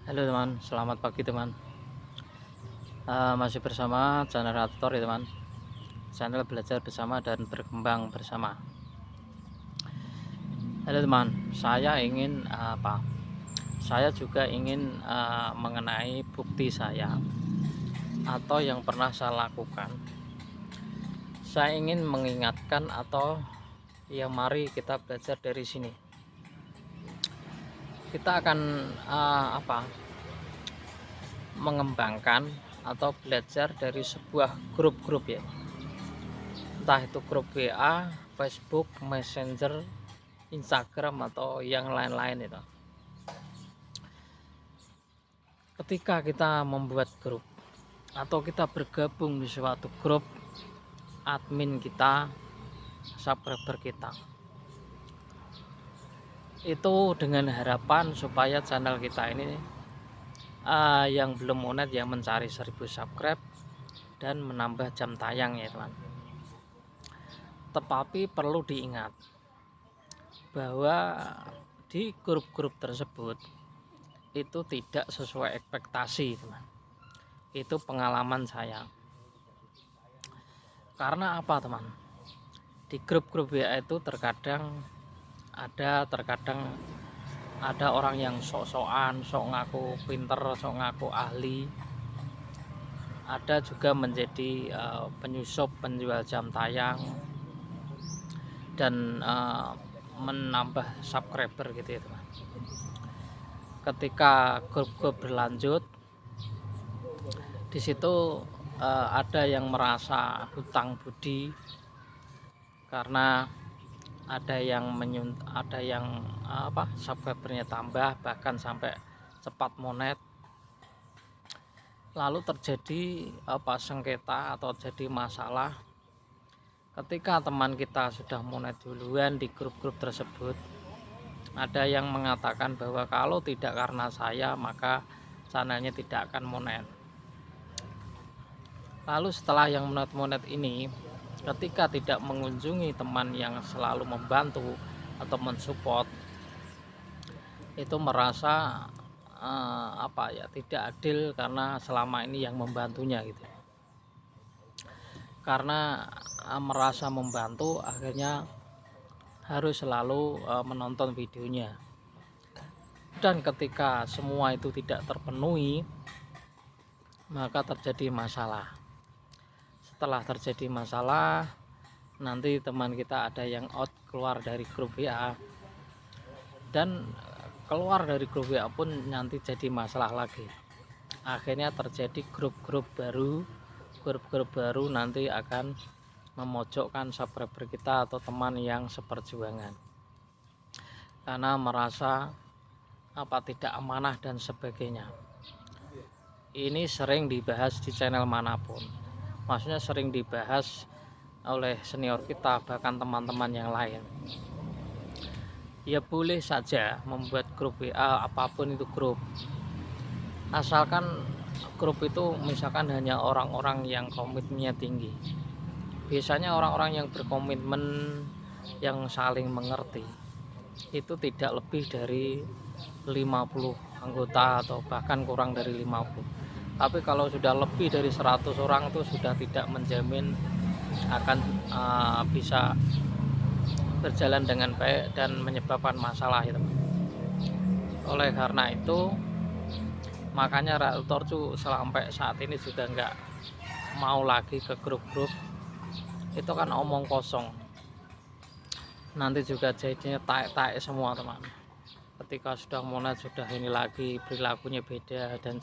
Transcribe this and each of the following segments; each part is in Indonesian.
Halo teman, selamat pagi teman. Masih bersama channel Rator ya teman. Channel belajar bersama dan berkembang bersama. Halo teman, saya ingin apa? Saya juga ingin mengenai bukti saya atau yang pernah saya lakukan. Saya ingin mengingatkan atau ya mari kita belajar dari sini. Kita akan mengembangkan atau belajar dari sebuah grup-grup ya, entah itu grup WA, Facebook, Messenger, Instagram atau yang lain-lain itu. Ketika kita membuat grup atau kita bergabung di suatu grup, admin kita, subscriber kita, itu dengan harapan supaya channel kita ini yang belum monet yang mencari 1000 subscribe dan menambah jam tayang ya teman. Tetapi perlu diingat bahwa di grup-grup tersebut itu tidak sesuai ekspektasi teman. Itu pengalaman saya. Karena apa teman? Di grup-grup WA itu terkadang ada orang yang sok-sokan, sok ngaku pinter, sok ngaku ahli. Ada juga menjadi penyusup, penjual jam tayang dan menambah subscriber gitu ya teman. Ketika grup-grup berlanjut, di situ ada yang merasa hutang budi karena ada yang subscribernya tambah bahkan sampai cepat monet, lalu terjadi sengketa atau jadi masalah ketika teman kita sudah monet duluan di grup-grup tersebut. Ada yang mengatakan bahwa kalau tidak karena saya maka channelnya tidak akan monet. Lalu setelah yang monet-monet ini, ketika tidak mengunjungi teman yang selalu membantu atau mensupport, itu merasa tidak adil karena selama ini yang membantunya gitu. Karena merasa membantu akhirnya harus selalu menonton videonya. Dan ketika semua itu tidak terpenuhi, maka terjadi masalah. Setelah terjadi masalah, nanti teman kita ada yang out, keluar dari grup WA, dan keluar dari grup WA pun nanti jadi masalah lagi. Akhirnya terjadi grup-grup baru nanti akan memojokkan subscriber kita atau teman yang seperjuangan karena merasa tidak amanah dan sebagainya. Ini sering dibahas di channel manapun, maksudnya sering dibahas oleh senior kita, bahkan teman-teman yang lain. Ya boleh saja membuat grup WA, apapun itu grup, asalkan grup itu misalkan hanya orang-orang yang komitmennya tinggi. Biasanya orang-orang yang berkomitmen, yang saling mengerti, itu tidak lebih dari 50 anggota atau bahkan kurang dari 50. Tapi kalau sudah lebih dari 100 orang itu sudah tidak menjamin akan bisa berjalan dengan baik dan menyebabkan masalah itu. Oleh karena itu, makanya Rator tuh sampai saat ini juga nggak mau lagi ke grup-grup. Itu kan omong kosong, nanti juga jadinya taek-taek semua teman. Ketika sudah monet sudah ini lagi, perilakunya beda dan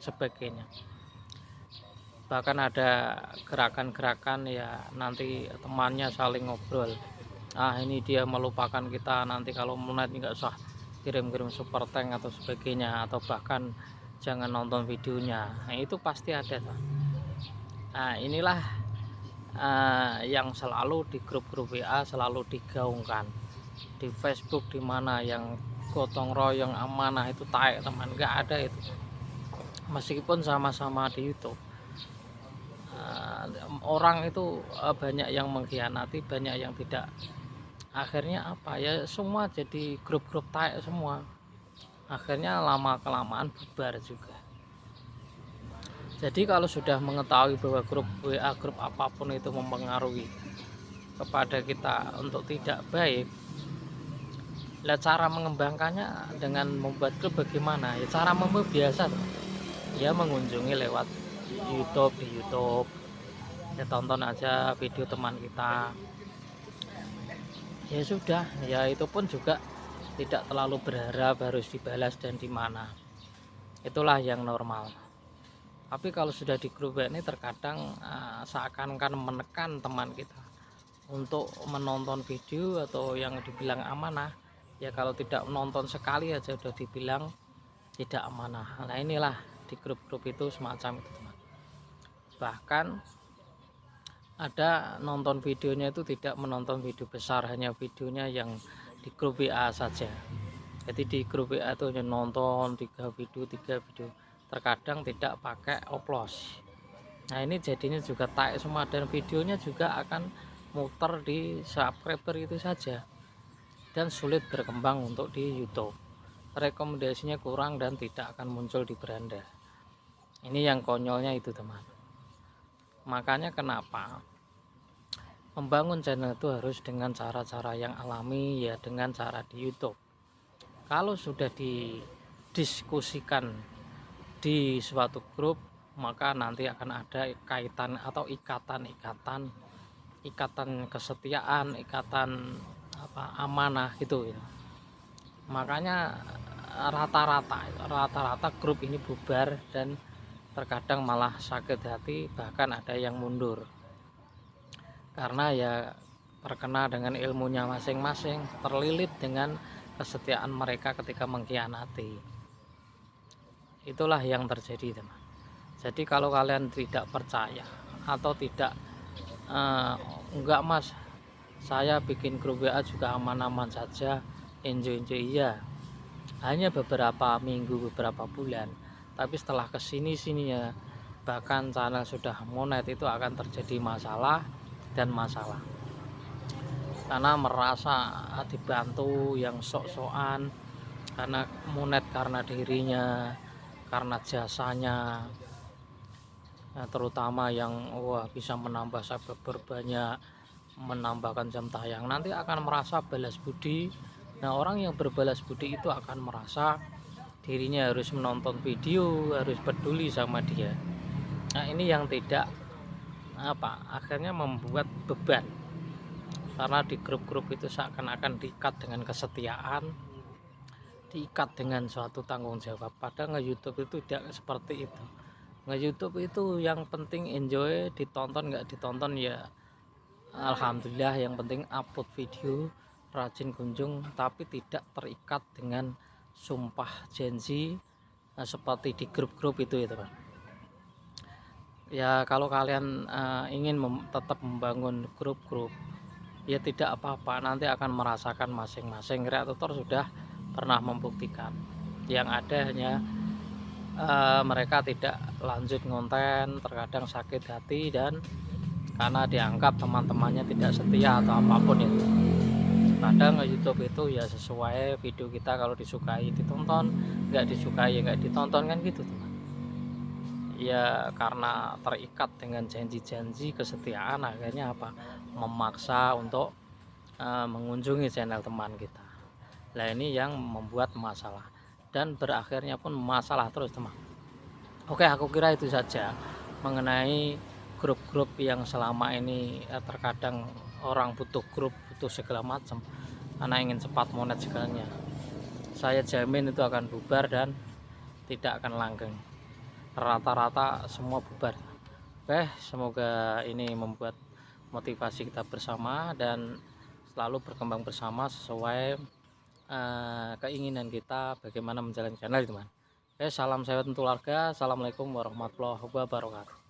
sebagainya. Bahkan ada gerakan-gerakan ya nanti temannya saling ngobrol, ini dia melupakan kita, nanti kalau monet nggak usah kirim-kirim super tank atau sebagainya, atau bahkan jangan nonton videonya. Nah itu pasti ada. Nah inilah yang selalu di grup-grup WA selalu digaungkan. Di Facebook di mana yang gotong royong amanah itu taek teman, nggak ada itu. Meskipun sama-sama di YouTube, orang itu banyak yang mengkhianati, banyak yang tidak. Akhirnya semua jadi grup-grup taek semua. akhirnya lama kelamaan bubar juga. Jadi kalau sudah mengetahui bahwa grup WA, grup apapun itu mempengaruhi kepada kita untuk tidak baik, lah cara mengembangkannya dengan membuat grup bagaimana? Ya cara membuat biasa tuh. Ya mengunjungi lewat YouTube, di YouTube ya tonton aja video teman kita, ya sudah, ya itu pun juga tidak terlalu berharap harus dibalas dan di mana, itulah yang normal. Tapi kalau sudah di grup ini terkadang seakan-akan menekan teman kita untuk menonton video atau yang dibilang amanah, ya kalau tidak menonton sekali aja udah dibilang tidak amanah. Nah inilah di grup-grup itu semacam itu teman. Bahkan ada nonton videonya itu tidak menonton video besar, hanya videonya yang di grup WA saja. Jadi di grup WA itu hanya nonton 3 video, terkadang tidak pakai oplos. Nah ini jadinya juga taek semua dan videonya juga akan muter di subscriber itu saja dan sulit berkembang untuk di YouTube. Rekomendasinya kurang dan tidak akan muncul di beranda. Ini yang konyolnya itu teman. Makanya kenapa membangun channel itu harus dengan cara-cara yang alami, ya dengan cara di YouTube. Kalau sudah didiskusikan di suatu grup, maka nanti akan ada kaitan atau ikatan kesetiaan, ikatan amanah gitu ya. Makanya rata-rata grup ini bubar dan terkadang malah sakit hati, bahkan ada yang mundur karena ya terkena dengan ilmunya masing-masing, terlilit dengan kesetiaan mereka ketika mengkhianati. Itulah yang terjadi teman. Jadi kalau kalian tidak percaya atau tidak enggak mas, saya bikin grup WA juga aman-aman saja, enjoy iya, hanya beberapa minggu, beberapa bulan, tapi setelah kesini-sininya bahkan channel sudah monet itu akan terjadi masalah dan masalah karena merasa dibantu yang sok-sokan, karena monet karena dirinya, karena jasanya, nah, terutama yang bisa menambah subscriber banyak, menambahkan jam tayang, nanti akan merasa balas budi. Nah orang yang berbalas budi itu akan merasa dirinya harus menonton video, harus peduli sama dia. Nah ini yang tidak akhirnya membuat beban, karena di grup-grup itu seakan-akan diikat dengan kesetiaan, diikat dengan suatu tanggung jawab. Padahal nge-YouTube itu tidak seperti itu. Nge-YouTube itu yang penting enjoy, ditonton nggak ditonton ya alhamdulillah, yang penting upload video, rajin kunjung, tapi tidak terikat dengan sumpah janji seperti di grup-grup itu ya teman. Ya kalau kalian ingin tetap membangun grup-grup, ya tidak apa-apa, nanti akan merasakan masing-masing. Kreator sudah pernah membuktikan, yang ada hanya mereka tidak lanjut ngonten, terkadang sakit hati dan karena dianggap teman-temannya tidak setia atau apapun itu. Kadang YouTube itu ya sesuai video kita, kalau disukai ditonton, nggak disukai ya nggak ditonton, kan gitu teman. Ya karena terikat dengan janji-janji kesetiaan, akhirnya memaksa untuk mengunjungi channel teman kita. Nah ini yang membuat masalah dan berakhirnya pun masalah terus teman. Oke, aku kira itu saja mengenai grup-grup yang selama ini terkadang orang butuh grup, butuh segala macam karena ingin cepat monet segalanya. Saya jamin itu akan bubar dan tidak akan langgeng. Rata-rata semua bubar. Oke, semoga ini membuat motivasi kita bersama dan selalu berkembang bersama sesuai keinginan kita bagaimana menjalankan channel teman. Oke, salam sehat untuk keluarga. Assalamualaikum warahmatullahi wabarakatuh.